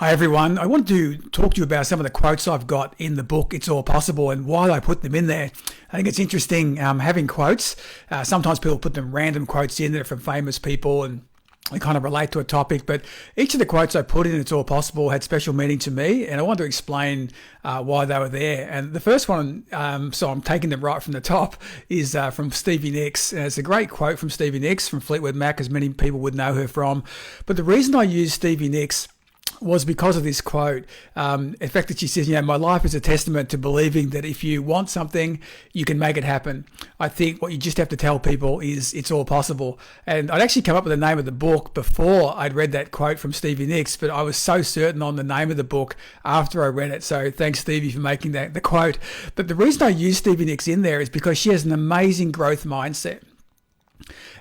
Hi everyone. I want to talk to you about some of the quotes I've got in the book, It's All Possible, and why I put them in there. I think it's interesting having quotes. Sometimes people put them random quotes in there from famous people and they kind of relate to a topic, but each of the quotes I put in It's All Possible had special meaning to me, and I want to explain why they were there. And the first one, so I'm taking them right from the top, is from Stevie Nicks. And it's a great quote from Stevie Nicks from Fleetwood Mac, as many people would know her from. But the reason I use Stevie Nicks was because of this quote. In fact, that she says, my life is a testament to believing that if you want something, you can make it happen. I think what you just have to tell people is it's all possible. And I'd actually come up with the name of the book before I'd read that quote from Stevie Nicks, but I was so certain on the name of the book after I read it. So thanks, Stevie, for making that the quote. But the reason I use Stevie Nicks in there is because she has an amazing growth mindset.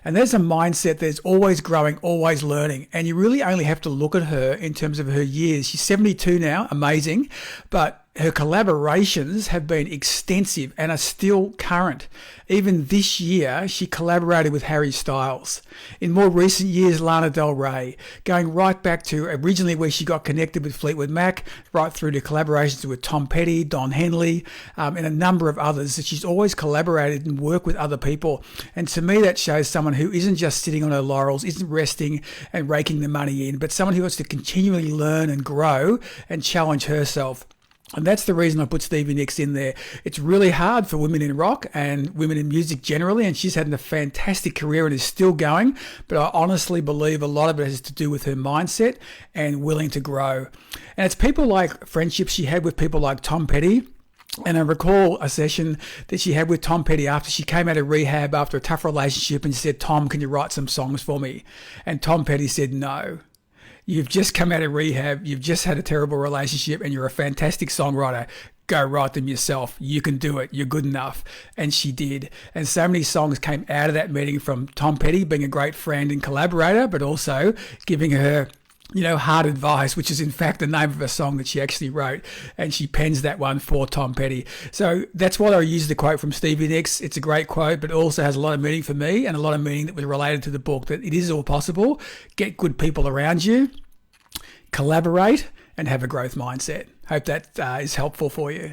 And there's a mindset that's always growing, always learning. And you really only have to look at her in terms of her years. She's 72 now, amazing. But her collaborations have been extensive and are still current. Even this year, she collaborated with Harry Styles. In more recent years, Lana Del Rey, going right back to originally where she got connected with Fleetwood Mac, right through to collaborations with Tom Petty, Don Henley, and a number of others. That she's always collaborated and worked with other people. And to me, that shows someone who isn't just sitting on her laurels, isn't resting and raking the money in, but someone who wants to continually learn and grow and challenge herself. And that's the reason I put Stevie Nicks in there. It's really hard for women in rock and women in music generally, and she's had a fantastic career and is still going, but I honestly believe a lot of it has to do with her mindset and willing to grow. And it's people like friendships she had with people like Tom Petty. And I recall a session that she had with Tom Petty after she came out of rehab after a tough relationship, and she said, "Tom, can you write some songs for me?" And Tom Petty said, "No. You've just come out of rehab, you've just had a terrible relationship, and you're a fantastic songwriter. Go write them yourself. You can do it. You're good enough." And she did. And so many songs came out of that meeting from Tom Petty being a great friend and collaborator, but also giving her hard advice, which is in fact the name of a song that she actually wrote, and she pens that one for Tom Petty. So that's why I use the quote from Stevie Nicks. It's a great quote, but it also has a lot of meaning for me and a lot of meaning that was related to the book, that it is all possible. Get good people around you, collaborate, and have a growth mindset. Hope that is helpful for you.